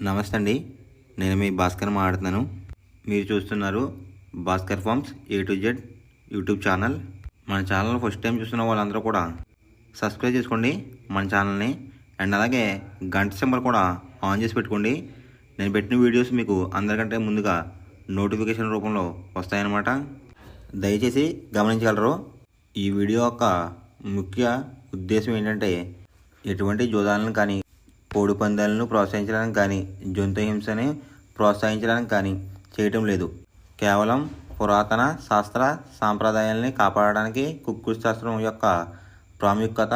నమస్తే అండి. నేను మీ భాస్కర్ మాట్లాడుతున్నాను. మీరు చూస్తున్నారు Bhaskar farms A to Z YouTube channel. మన ఛానల్ ఫస్ట్ టైం చూస్తున్న వాళ్ళందరూ కూడా సబ్స్క్రైబ్ చేసుకోండి మన ఛానల్ని. అండ్ అలాగే గంట సింబల్ కూడా ఆన్ చేసి పెట్టుకోండి. నేను పెట్టిన వీడియోస్ మీకు అందరికంటే ముందుగా నోటిఫికేషన్ రూపంలో వస్తాయన్నమాట. దయచేసి గమనించగలరు. ఈ వీడియో యొక్క ముఖ్య ఉద్దేశం ఏంటంటే ఎటువంటి జోదాలను కానీ కోడి పందాలను ప్రోత్సహించడానికి కానీ జంతు హింసని ప్రోత్సహించడానికి కానీ చేయటం లేదు. కేవలం పురాతన శాస్త్ర సాంప్రదాయాల్ని కాపాడడానికి కుక్కుడు శాస్త్రం యొక్క ప్రాముఖ్యత,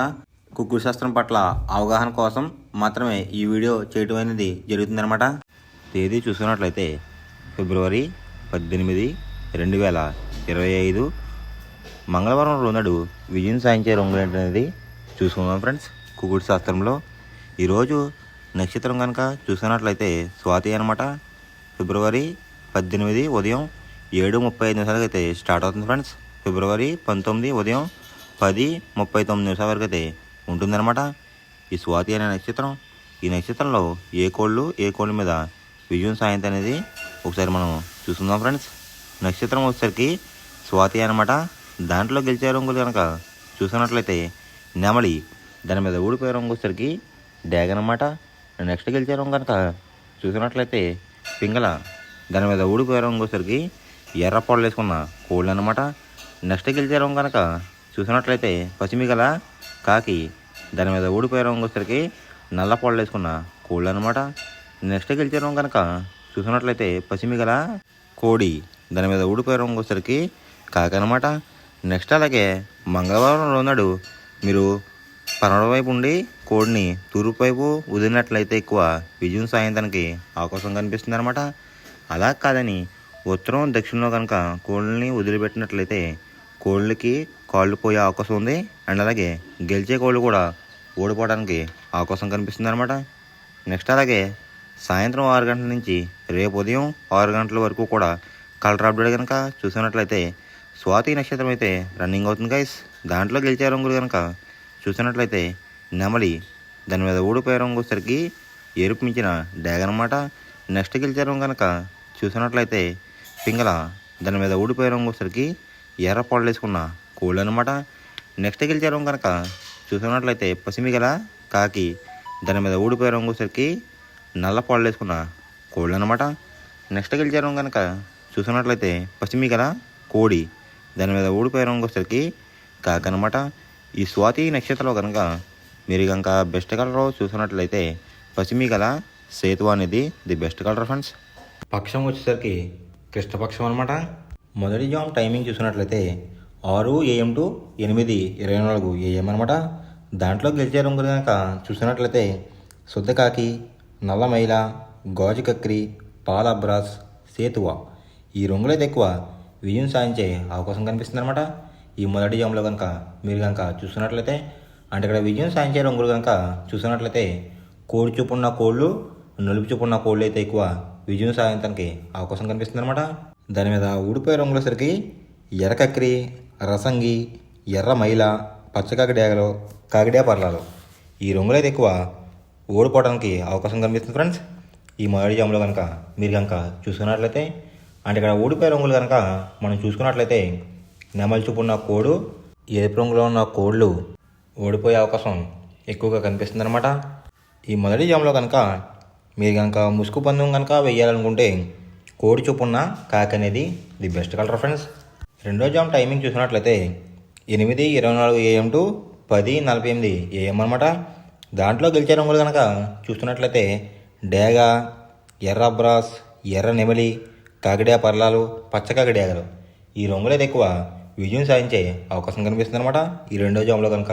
కుక్కుడు శాస్త్రం పట్ల అవగాహన కోసం మాత్రమే ఈ వీడియో చేయటం అనేది జరుగుతుందన్నమాట. తేదీ చూసుకున్నట్లయితే ఫిబ్రవరి 18, 2025 మంగళవారం రోజునాడు విజయం సాధించే రంగులు ఏంటనేది చూసుకుందాం ఫ్రెండ్స్. కుక్కుడు శాస్త్రంలో ఈరోజు నక్షత్రం కనుక చూసుకున్నట్లయితే స్వాతి అనమాట. ఫిబ్రవరి 18 ఉదయం 7:35 అయితే స్టార్ట్ అవుతుంది ఫ్రెండ్స్. ఫిబ్రవరి 19 ఉదయం 10:39 వరకు అయితే ఉంటుందన్నమాట ఈ స్వాతి అనే నక్షత్రం. ఈ నక్షత్రంలో ఏ కోళ్ళ మీద విజయం సాయంత్రం అనేది ఒకసారి మనం చూసుకుందాం ఫ్రెండ్స్. నక్షత్రం వచ్చేసరికి స్వాతి అనమాట. దాంట్లో గెలిచే రంగులు కనుక చూసుకున్నట్లయితే నెమలి, దాని మీద ఊడిపోయే రంగు వచ్చేసరికి డ్యాగన్ అనమాట. నెక్స్ట్ గెలిచే రంగు కనుక చూసినట్లయితే పింగళ, దాని మీద ఊడిపోయే రంగు వచ్చేసరికి ఎర్ర పొడలు వేసుకున్న కోళ్ళు అనమాట. నెక్స్ట్ గెలిచే రంగు కనుక చూసినట్లయితే పసిమిగల కాకి, దాని మీద ఊడిపోయే రంగు వచ్చేసరికి నల్ల పొడలు వేసుకున్న కోళ్ళు అనమాట. నెక్స్ట్ గెలిచే రంగు కనుక చూసినట్లయితే పసిమిగల కోడి, దాని మీద ఊడిపోయే రంగు వచ్చేసరికి కాకి అనమాట. నెక్స్ట్ అలాగే మంగళవారం రోజునాడు మీరు పడమర వైపు ఉండి కోడిని తూర్పు వైపు వదిలినట్లయితే ఎక్కువ విజయం సాయంత్రానికి అవకాశం కనిపిస్తుంది అనమాట. అలా కాదని ఉత్తరం దక్షిణంలో కనుక కోళ్ళని వదిలిపెట్టినట్లయితే కోళ్ళకి కాళ్ళు పోయే అవకాశం ఉంది. అండ్ అలాగే గెలిచే కోళ్ళు కూడా ఓడిపోవడానికి అవకాశం కనిపిస్తుంది అనమాట. నెక్స్ట్ అలాగే సాయంత్రం 6 గంటల నుంచి రేపు ఉదయం 6 గంటల వరకు కూడా కలర్ అప్డేట్ కనుక చూసినట్లయితే స్వాతి నక్షత్రం అయితే రన్నింగ్ అవుతుంది గైస్. దాంట్లో గెలిచే రంగులు కనుక చూసినట్లయితే నెమలి, దాని మీద ఊడిపోయే రంగు వచ్చేసరికి ఎరుపు మించిన డ్యాగన్ అనమాట. నెక్స్ట్ గెలిచే రంగు కనుక చూసినట్లయితే పింగళ, దాని మీద ఊడిపోయే రంగు వచ్చేసరికి ఎర్ర పొడలు వేసుకున్న కోళ్ళు అనమాట. నెక్స్ట్ గెలిచే రంగు కనుక చూసినట్లయితే పసిమిగల కాకి, దాని మీద ఊడిపోయే రంగు వచ్చేసరికి నల్ల పొడలు వేసుకున్న కోళ్ళు అనమాట. నెక్స్ట్ గెలిచే రంగు కనుక చూసినట్లయితే పసిమిగల కోడి, దాని మీద ఊడిపోయే రంగు వచ్చేసరికి కాకి అనమాట. ఈ స్వాతి నక్షత్రంలో కనుక మీరు కనుక బెస్ట్ కలర్ చూసినట్లయితే పసిమిగల సేతు అనేది ది బెస్ట్ కలర్ ఫ్రెండ్స్. పక్షం వచ్చేసరికి కృష్ణపక్షం అనమాట. మొదటి జామ్ టైమింగ్ చూసినట్లయితే 6 AM to 8:24 AM అనమాట. దాంట్లో గెలిచే రంగులు కనుక చూసినట్లయితే శుద్ధకాకి, నల్ల మైల, గాజు కక్రి, పాల అబ్రాస్, సేతువ, ఈ రంగులైతే ఎక్కువ విజయం సాధించే అవకాశం కనిపిస్తుంది అనమాట. ఈ మొదటి జామ్లో కనుక మీరు కనుక చూసినట్లయితే అంటే ఇక్కడ విజయం సాధించే రంగులు కనుక చూసినట్లయితే కోడి చూపు ఉన్న కోళ్ళు, నలుపు చూపు ఉన్న కోళ్ళు అయితే ఎక్కువ విజయం సాధించడానికి అవకాశం కనిపిస్తుంది అనమాట. దాని మీద ఊడిపోయే రంగుల సరికి ఎర్రకక్రి, రసంగి, ఎర్ర మైల, పచ్చకాకిడేగలు, కాకిడే పర్లాలు, ఈ రంగులు అయితే ఎక్కువ ఓడిపోవడానికి అవకాశం కనిపిస్తుంది ఫ్రెండ్స్. ఈ మొదటి జామ్లో కనుక మీరు కనుక చూసుకున్నట్లయితే అంటే ఇక్కడ ఊడిపోయే రంగులు కనుక మనం చూసుకున్నట్లయితే నెమలి చూపు ఉన్న కోడు, ఎరుపు రంగులో ఉన్న కోళ్ళు ఓడిపోయే అవకాశం ఎక్కువగా కనిపిస్తుంది అనమాట. ఈ మొదటి జామ్లో కనుక మీరు కనుక ముసుగు పందెం కనుక వేయాలనుకుంటే కోడి చూపు ఉన్న కాకి అనేది ది బెస్ట్ కలర్ ఫ్రెండ్స్. రెండో జామ్ టైమింగ్ చూసినట్లయితే 8:24 AM to 10:48 AM అనమాట. దాంట్లో గెలిచే రంగులు కనుక చూస్తున్నట్లయితే డేగ, ఎర్ర బ్రాస్, ఎర్ర నెమలి, కాకిడే పర్లాలు, పచ్చకాకిడేగలు, ఈ రంగులైతే ఎక్కువ విజయం సాధించే అవకాశం కనిపిస్తుంది అనమాట. ఈ రెండో జామ్లో కనుక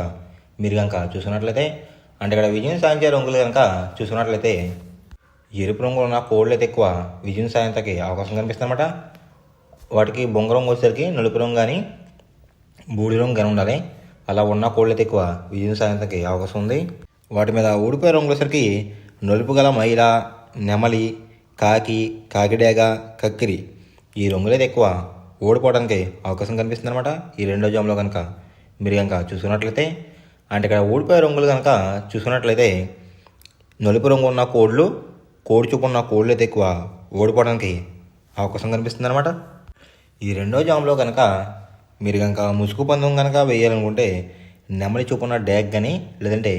మీరు కనుక చూసుకున్నట్లయితే అంటే ఇక్కడ విజయం సాధించే రంగులు కనుక చూసుకున్నట్లయితే ఎరుపు రంగులు ఉన్న కోళ్ళు అయితే ఎక్కువ విజయం సాధించడానికి అవకాశం కనిపిస్తుంది అనమాట. వాటికి బొంగ రంగు వచ్చేసరికి నలుపు రంగు కానీ బూడి రంగు కానీ ఉండాలి. అలా ఉన్న కోళ్ళు అయితే ఎక్కువ విజయం సాధించడానికి అవకాశం ఉంది. వాటి మీద ఊడిపోయే రంగులు వచ్చేసరికి నలుపు గల మైల, నెమలి, కాకి, కాకిడేగ, కక్కిరి, ఈ రంగులైతే ఎక్కువ ఓడిపోవడానికి అవకాశం కనిపిస్తుంది అనమాట. ఈ రెండో జామ్లో కనుక మీరు కనుక చూసుకున్నట్లయితే అంటే ఇక్కడ ఓడిపోయే రంగులు కనుక చూసుకున్నట్లయితే నలుపు రంగు ఉన్న కోళ్ళు, కోడి చూపున్న కోళ్ళు అయితే ఎక్కువ ఓడిపోవడానికి అవకాశం కనిపిస్తుంది అనమాట. ఈ రెండో జామ్లో కనుక మీరు కనుక ముసుగు పందెం కనుక వేయాలనుకుంటే నెమలి చూపున్న డ్యాగ్ కానీ లేదంటే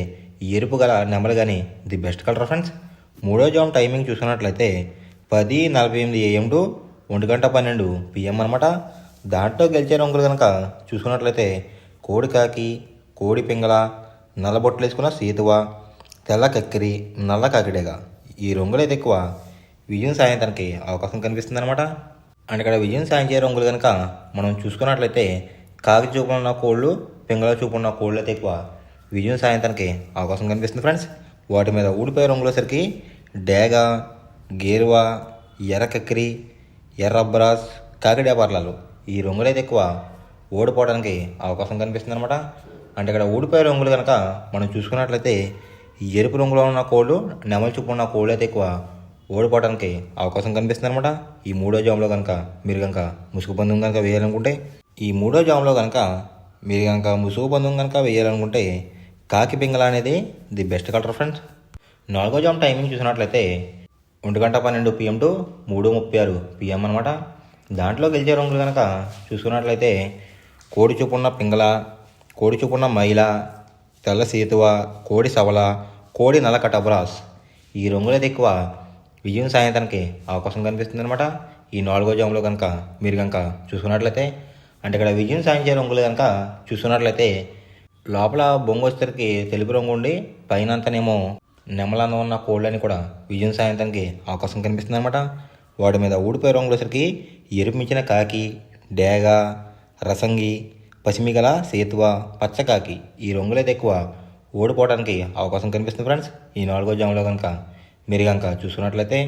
ఎరుపు గల నెమలి కానీ ది బెస్ట్ కలర్ ఫ్రెండ్స్. మూడో జామ్ టైమింగ్ చూసుకున్నట్లయితే 10:48 AM టు 1:12 PM అనమాట. దాంట్లో గెలిచే రంగులు కనుక చూసుకున్నట్లయితే కోడి కాకి, కోడి పింగళ, నల్ల బొట్లు వేసుకున్న సీతువ, తెల్ల కక్కిరి, నల్ల కాకిడేగా ఈ రంగులు అయితే ఎక్కువ విజయం సాధించడానికి అవకాశం కనిపిస్తుంది అనమాట. అండ్ ఇక్కడ విజయం సాధించే రంగులు కనుక మనం చూసుకున్నట్లయితే కాకి చూపున్న కోళ్ళు, పింగళ చూపున్న కోళ్ళు అయితే ఎక్కువ విజయం సాధించడానికి అవకాశం కనిపిస్తుంది ఫ్రెండ్స్. వాటి మీద ఊడిపోయే రంగులసరికి డేగ, గేరువా, ఎర్ర కక్కిరి, ఎర్ర అబ్రాస్, కాకిడే పర్లాలు ఈ రంగులు అయితే ఎక్కువ ఓడిపోవడానికి అవకాశం కనిపిస్తుంది అనమాట. అంటే ఇక్కడ ఊడిపోయే రంగులు కనుక మనం చూసుకున్నట్లయితే ఎరుపు రంగులో ఉన్న కోళ్ళు, నెమలి చూపు ఉన్న కోళ్ళు అయితే ఎక్కువ ఓడిపోవడానికి అవకాశం కనిపిస్తుంది అనమాట. ఈ మూడో జామ్లో కనుక మీరు కనుక ముసుగు పందెం కనుక వేయాలనుకుంటే ముసుగు పందెం కనుక వేయాలనుకుంటే కాకి పింగళ అనేది ది బెస్ట్ కలర్ ఫ్రెండ్స్. నాలుగో జామ్ టైమింగ్ చూసినట్లయితే 1:12 PM టు 3:36 PM అనమాట. దాంట్లో గెలిచే రంగులు కనుక చూసుకున్నట్లయితే కోడి చూపున్న పింగళ, కోడి చూపున్న మైల, తెల్ల సీతువ, కోడి సవల, కోడి నల్ల కటబ్రాస్ ఈ రంగులైతే ఎక్కువ విజయం సాధించడానికి అవకాశం కనిపిస్తుంది అనమాట. ఈ నాలుగో జామ్లో కనుక మీరు కనుక చూసుకున్నట్లయితే అంటే ఇక్కడ విజయం సాధించే రంగులు కనుక చూసుకున్నట్లయితే లోపల బొంగొస్తరికి తెలుపు రంగు ఉండి పైన అంతనేమో నెమలంగా ఉన్న కోళ్ళని కూడా విజయం సాధించడానికి అవకాశం కనిపిస్తుంది అనమాట. వాటి మీద ఊడిపోయే రంగులసరికి ఎరుపు మించిన కాకి, డేగ, రసంగి, పసిమిగల, సేతువ, పచ్చకాకి ఈ రంగులైతే ఎక్కువ ఓడిపోవడానికి అవకాశం కనిపిస్తుంది ఫ్రెండ్స్. ఈ నాలుగో జామ్లో కనుక మీరు కనుక చూసుకున్నట్లయితే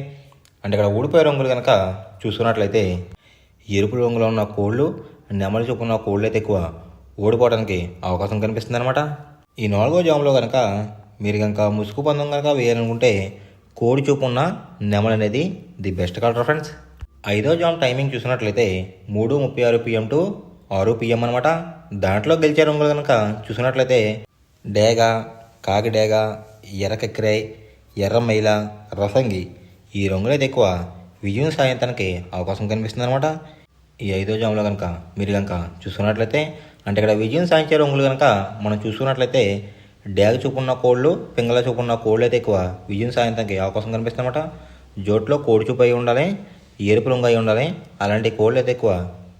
అంటే ఇక్కడ ఊడిపోయే రంగులు కనుక చూసుకున్నట్లయితే ఎరుపు రంగులో ఉన్న కోళ్ళు, నెమలి చూపు ఉన్న కోళ్ళు అయితే ఎక్కువ ఓడిపోవడానికి అవకాశం కనిపిస్తుంది అనమాట. ఈ నాలుగో జామ్లో కనుక మీరు కనుక ముసుగు పందెం కనుక వేయాలనుకుంటే కోడి చూపు ఉన్న నెమలి అనేది ది బెస్ట్ కలర్ ఫ్రెండ్స్. ఐదో జామ్ టైమింగ్ చూసినట్లయితే 3:36 PM టు 6 PM అనమాట. దాంట్లో గెలిచే రంగులు కనుక చూసినట్లయితే డేగ, కాకి డేగ, ఎర్ర కక్కిరాయ్, ఎర్ర మైల, రసంగి ఈ రంగులైతే ఎక్కువ విజయం సాధించడానికి అవకాశం కనిపిస్తుంది అనమాట. ఈ ఐదో జామ్లో కనుక మీరు కనుక చూసుకున్నట్లయితే అంటే ఇక్కడ విజయం సాధించే రంగులు కనుక మనం చూసుకున్నట్లయితే డేగ చూపున్న కోళ్ళు, పింగళ చూపున్న కోళ్ళు అయితే ఎక్కువ విజయం సాధించడానికి అవకాశం కనిపిస్తుంది అనమాట. జోట్లో కోడి చూపు అయి ఉండాలి, ఎరుపు రంగు అయి ఉండాలి. అలాంటి కోళ్ళు అయితే ఎక్కువ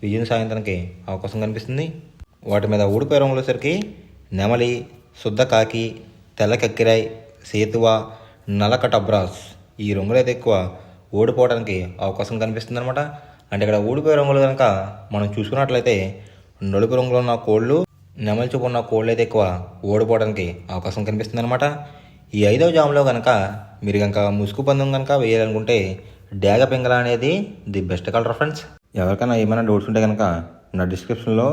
విజయం సాధించడానికి అవకాశం కనిపిస్తుంది. వాటి మీద ఊడిపోయే రంగులసరికి నెమలి, శుద్ధ కాకి, తెల్ల కక్కిరాయ్, సేతువ, నల్ల కటబ్రాస్ ఈ రంగులైతే ఎక్కువ ఓడిపోవడానికి అవకాశం కనిపిస్తుంది అనమాట. అంటే ఇక్కడ ఊడిపోయే రంగులు కనుక మనం చూసుకున్నట్లయితే నలుపు రంగులో ఉన్న కోళ్ళు, నెమలి చూపు ఉన్న కోళ్ళు అయితే ఎక్కువ ఓడిపోవడానికి అవకాశం కనిపిస్తుంది అనమాట. ఈ ఐదో జామ్లో కనుక మీరు కనుక ముసుగు పందెం కనుక వేయాలనుకుంటే డేగ పింగళ అనేది ది బెస్ట్ కలర్ ఫ్రెండ్స్. ఎవరికైనా ఏమైనా డౌట్స్ ఉంటే కనుక నా డిస్క్రిప్షన్లో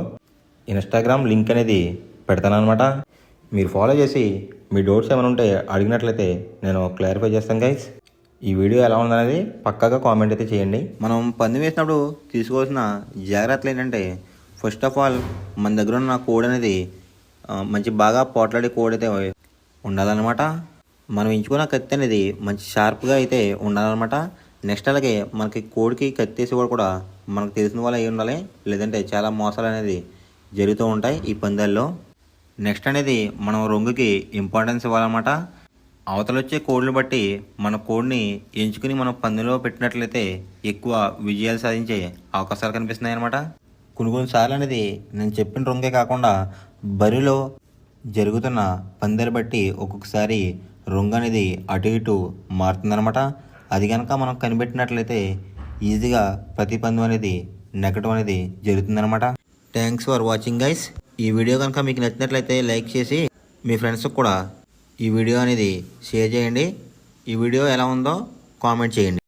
ఇన్స్టాగ్రామ్ లింక్ అనేది పెడతాను అనమాట. మీరు ఫాలో చేసి మీ డౌట్స్ ఏమైనా ఉంటే అడిగినట్లయితే నేను క్లారిఫై చేస్తాను గైస్. ఈ వీడియో ఎలా ఉందనేది పక్కాగా కామెంట్ అయితే చేయండి. మనం పందెం వేసినప్పుడు తీసుకోవాల్సిన జాగ్రత్తలు ఏంటంటే ఫస్ట్ ఆఫ్ ఆల్ మన దగ్గర ఉన్న కోడ్ అనేది మంచి బాగా పోట్లాడే కోడ్ అయితే ఉండాలన్నమాట. మనం ఎంచుకున్న కత్తి అనేది మంచి షార్ప్గా అయితే ఉండాలన్నమాట. నెక్స్ట్ అలాగే మనకి కోడికి కత్తి వేసి కూడా మనకు తెలిసిన వాళ్ళు అయి ఉండాలి, లేదంటే చాలా మోసాలు అనేది జరుగుతూ ఉంటాయి ఈ పందాల్లో. నెక్స్ట్ అనేది మనం రంగుకి ఇంపార్టెన్స్ ఇవ్వాలన్నమాట. అవతల వచ్చే కోడ్లు బట్టి మన కోడ్ని ఎంచుకుని మనం పందెంలో పెట్టినట్లయితే ఎక్కువ విజయాలు సాధించే అవకాశాలు కనిపిస్తున్నాయి అన్నమాట. కొన్నిసార్లు అనేది నేను చెప్పిన రంగే కాకుండా బరిలో జరుగుతున్న పందెలు బట్టి ఒక్కొక్కసారి రంగు అనేది అటు ఇటు మారుతుందన్నమాట. అది కనుక మనం కనిపెట్టినట్లయితే ఈజీగా ప్రతి పందెం అనేది నెగ్గడం అనేది జరుగుతుందన్నమాట. Thanks for watching guys. ఈ వీడియో కనుక మీకు నచ్చినట్లయితే లైక్ చేసి మీ ఫ్రెండ్స్కి కూడా ఈ వీడియో అనేది షేర్ చేయండి. ఈ వీడియో ఎలా ఉందో కామెంట్ చేయండి.